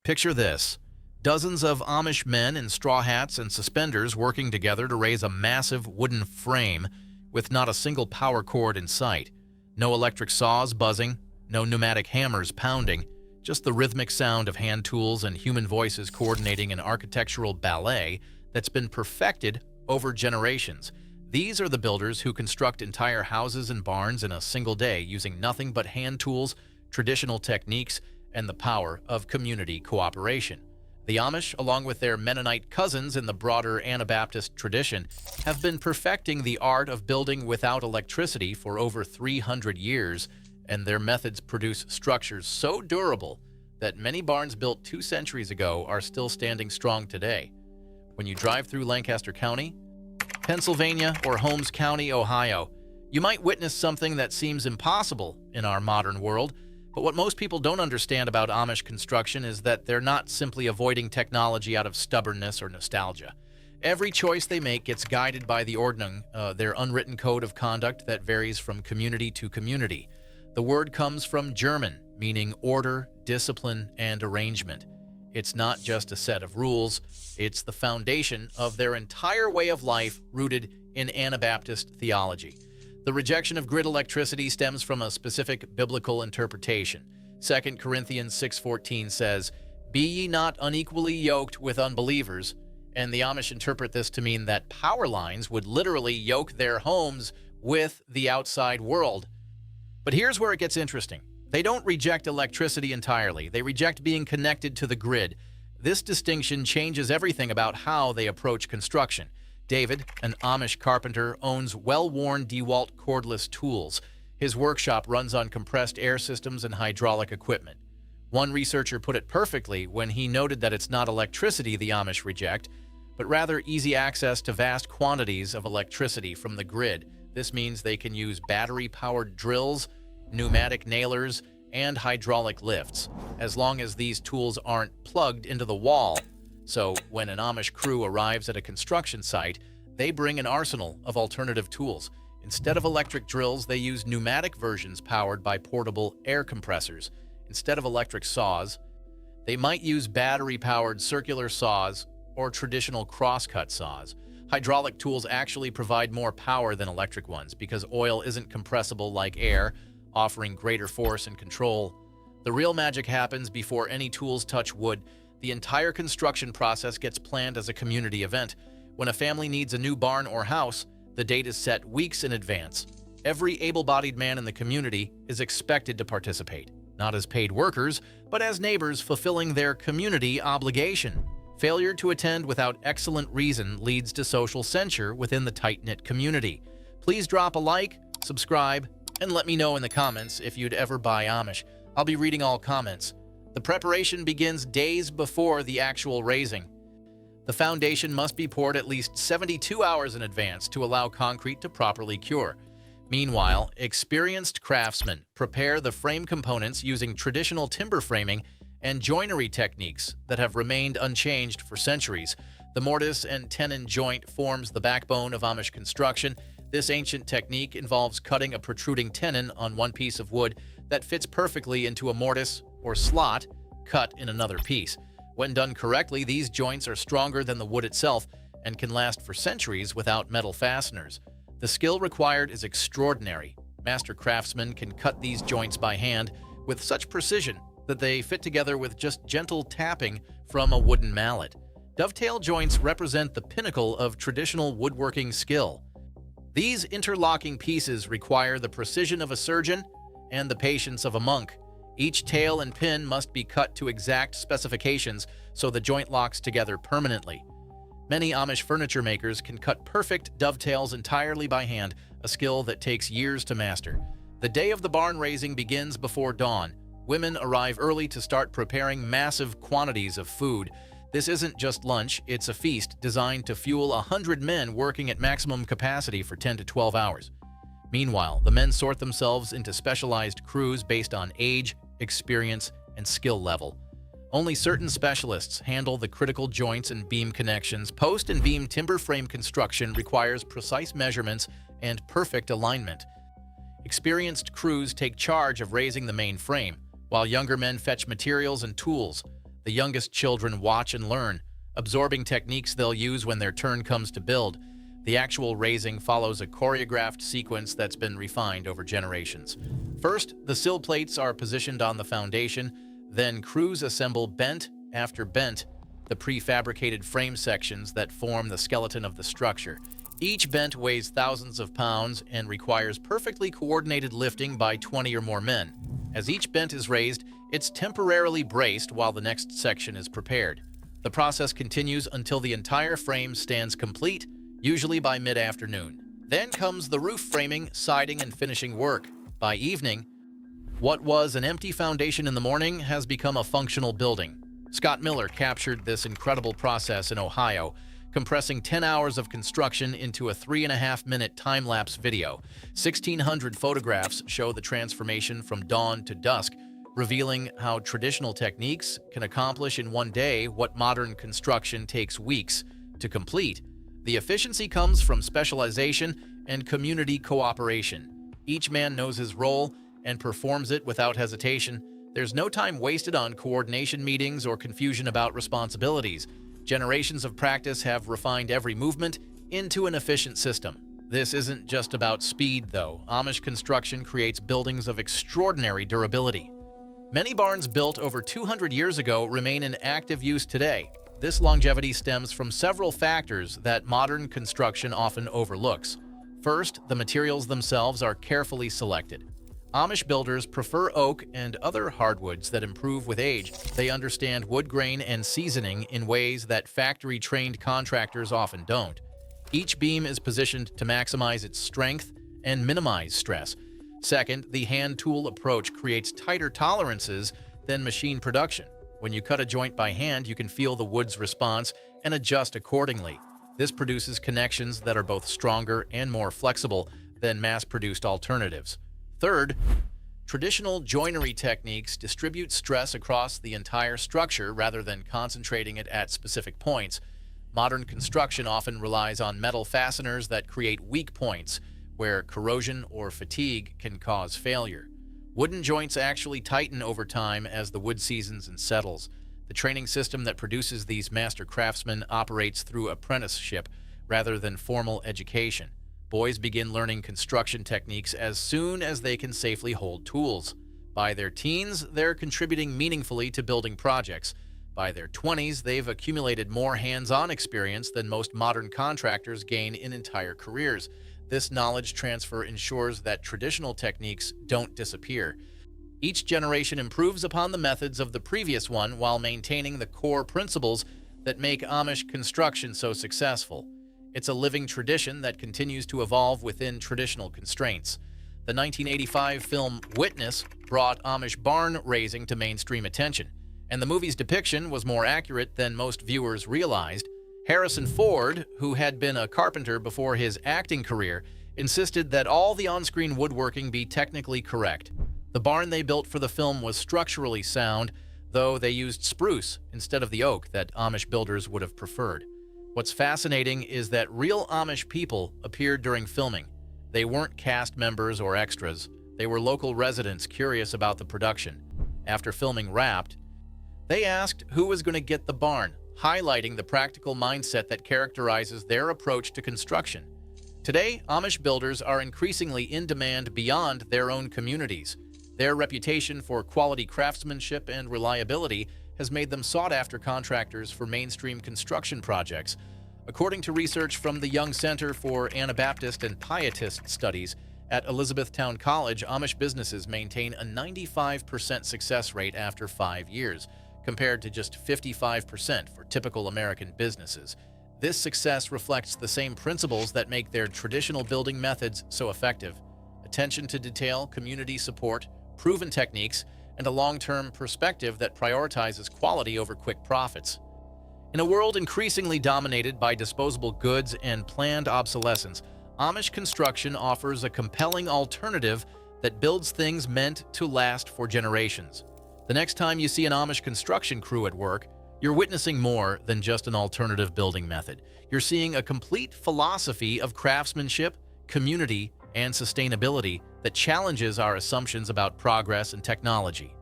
Picture this. Dozens of Amish men in straw hats and suspenders working together to raise a massive wooden frame with not a single power cord in sight. No electric saws buzzing, no pneumatic hammers pounding, just the rhythmic sound of hand tools and human voices coordinating an architectural ballet that's been perfected over generations. These are the builders who construct entire houses and barns in a single day using nothing but hand tools, traditional techniques, and the power of community cooperation. The Amish, along with their Mennonite cousins in the broader Anabaptist tradition, have been perfecting the art of building without electricity for over 300 years, and their methods produce structures so durable that many barns built 2 centuries ago are still standing strong today. When you drive through Lancaster County, Pennsylvania, or Holmes County, Ohio, you might witness something that seems impossible in our modern world. But what most people don't understand about Amish construction is that they're not simply avoiding technology out of stubbornness or nostalgia. Every choice they make gets guided by the Ordnung, their unwritten code of conduct that varies from community to community. The word comes from German, meaning order, discipline, and arrangement. It's not just a set of rules, it's the foundation of their entire way of life rooted in Anabaptist theology. The rejection of grid electricity stems from a specific biblical interpretation. 2 Corinthians 6:14 says, "Be ye not unequally yoked with unbelievers," and the Amish interpret this to mean that power lines would literally yoke their homes with the outside world. But here's where it gets interesting. They don't reject electricity entirely. They reject being connected to the grid. This distinction changes everything about how they approach construction. David, an Amish carpenter, owns well-worn DeWalt cordless tools. His workshop runs on compressed air systems and hydraulic equipment. One researcher put it perfectly when he noted that it's not electricity the Amish reject, but rather easy access to vast quantities of electricity from the grid. This means they can use battery-powered drills, pneumatic nailers, and hydraulic lifts, as long as these tools aren't plugged into the wall. So when an Amish crew arrives at a construction site, they bring an arsenal of alternative tools. Instead of electric drills, they use pneumatic versions powered by portable air compressors. Instead of electric saws, they might use battery-powered circular saws or traditional crosscut saws. Hydraulic tools actually provide more power than electric ones because oil isn't compressible like air, offering greater force and control. The real magic happens before any tools touch wood. The entire construction process gets planned as a community event. When a family needs a new barn or house, the date is set weeks in advance. Every able-bodied man in the community is expected to participate, not as paid workers, but as neighbors fulfilling their community obligation. Failure to attend without excellent reason leads to social censure within the tight-knit community. Please drop a like, subscribe, and let me know in the comments if you'd ever buy Amish. I'll be reading all comments. The preparation begins days before the actual raising. The foundation must be poured at least 72 hours in advance to allow concrete to properly cure. Meanwhile, experienced craftsmen prepare the frame components using traditional timber framing and joinery techniques that have remained unchanged for centuries. The mortise and tenon joint forms the backbone of Amish construction. This ancient technique involves cutting a protruding tenon on one piece of wood that fits perfectly into a mortise or slot cut in another piece. When done correctly, these joints are stronger than the wood itself and can last for centuries without metal fasteners. The skill required is extraordinary. Master craftsmen can cut these joints by hand with such precision that they fit together with just gentle tapping from a wooden mallet. Dovetail joints represent the pinnacle of traditional woodworking skill. These interlocking pieces require the precision of a surgeon and the patience of a monk. Each tail and pin must be cut to exact specifications so the joint locks together permanently. Many Amish furniture makers can cut perfect dovetails entirely by hand, a skill that takes years to master. The day of the barn raising begins before dawn. Women arrive early to start preparing massive quantities of food. This isn't just lunch, it's a feast designed to fuel 100 men working at maximum capacity for 10 to 12 hours. Meanwhile, the men sort themselves into specialized crews based on age, experience, and skill level. Only certain specialists handle the critical joints and beam connections. Post and beam timber frame construction requires precise measurements and perfect alignment. Experienced crews take charge of raising the main frame, while younger men fetch materials and tools. The youngest children watch and learn, absorbing techniques they'll use when their turn comes to build. The actual raising follows a choreographed sequence that's been refined over generations. First, the sill plates are positioned on the foundation, then crews assemble bent after bent the prefabricated frame sections that form the skeleton of the structure. Each bent weighs thousands of pounds and requires perfectly coordinated lifting by 20 or more men. As each bent is raised, it's temporarily braced while the next section is prepared. The process continues until the entire frame stands complete, usually by mid-afternoon. Then comes the roof framing, siding, and finishing work. By evening, what was an empty foundation in the morning has become a functional building. Scott Miller captured this incredible process in Ohio, compressing 10 hours of construction into a 3.5-minute time-lapse video. 1,600 photographs show the transformation from dawn to dusk, revealing how traditional techniques can accomplish in one day what modern construction takes weeks to complete. The efficiency comes from specialization and community cooperation. Each man knows his role and performs it without hesitation. There's no time wasted on coordination meetings or confusion about responsibilities. Generations of practice have refined every movement into an efficient system. This isn't just about speed, though. Amish construction creates buildings of extraordinary durability. Many barns built over 200 years ago remain in active use today. This longevity stems from several factors that modern construction often overlooks. First, the materials themselves are carefully selected. Amish builders prefer oak and other hardwoods that improve with age. They understand wood grain and seasoning in ways that factory-trained contractors often don't. Each beam is positioned to maximize its strength and minimize stress. Second, the hand tool approach creates tighter tolerances than machine production. When you cut a joint by hand, you can feel the wood's response and adjust accordingly. This produces connections that are both stronger and more flexible than mass-produced alternatives. Third, traditional joinery techniques distribute stress across the entire structure rather than concentrating it at specific points. Modern construction often relies on metal fasteners that create weak points, where corrosion or fatigue can cause failure. Wooden joints actually tighten over time as the wood seasons and settles. The training system that produces these master craftsmen operates through apprenticeship rather than formal education. Boys begin learning construction techniques as soon as they can safely hold tools. By their teens, they're contributing meaningfully to building projects. By their 20s, they've accumulated more hands-on experience than most modern contractors gain in entire careers. This knowledge transfer ensures that traditional techniques don't disappear. Each generation improves upon the methods of the previous one while maintaining the core principles that make Amish construction so successful. It's a living tradition that continues to evolve within traditional constraints. The 1985 film Witness brought Amish barn raising to mainstream attention, and the movie's depiction was more accurate than most viewers realized. Harrison Ford, who had been a carpenter before his acting career, insisted that all the on-screen woodworking be technically correct. The barn they built for the film was structurally sound, though they used spruce instead of the oak that Amish builders would have preferred. What's fascinating is that real Amish people appeared during filming. They weren't cast members or extras. They were local residents curious about the production. After filming wrapped, they asked who was going to get the barn, highlighting the practical mindset that characterizes their approach to construction. Today, Amish builders are increasingly in demand beyond their own communities. Their reputation for quality craftsmanship and reliability has made them sought-after contractors for mainstream construction projects. According to research from the Young Center for Anabaptist and Pietist Studies at Elizabethtown College, Amish businesses maintain a 95% success rate after 5 years, compared to just 55% for typical American businesses. This success reflects the same principles that make their traditional building methods so effective: attention to detail, community support, proven techniques, and a long-term perspective that prioritizes quality over quick profits. In a world increasingly dominated by disposable goods and planned obsolescence, Amish construction offers a compelling alternative that builds things meant to last for generations. The next time you see an Amish construction crew at work, you're witnessing more than just an alternative building method. You're seeing a complete philosophy of craftsmanship, community, and sustainability that challenges our assumptions about progress and technology.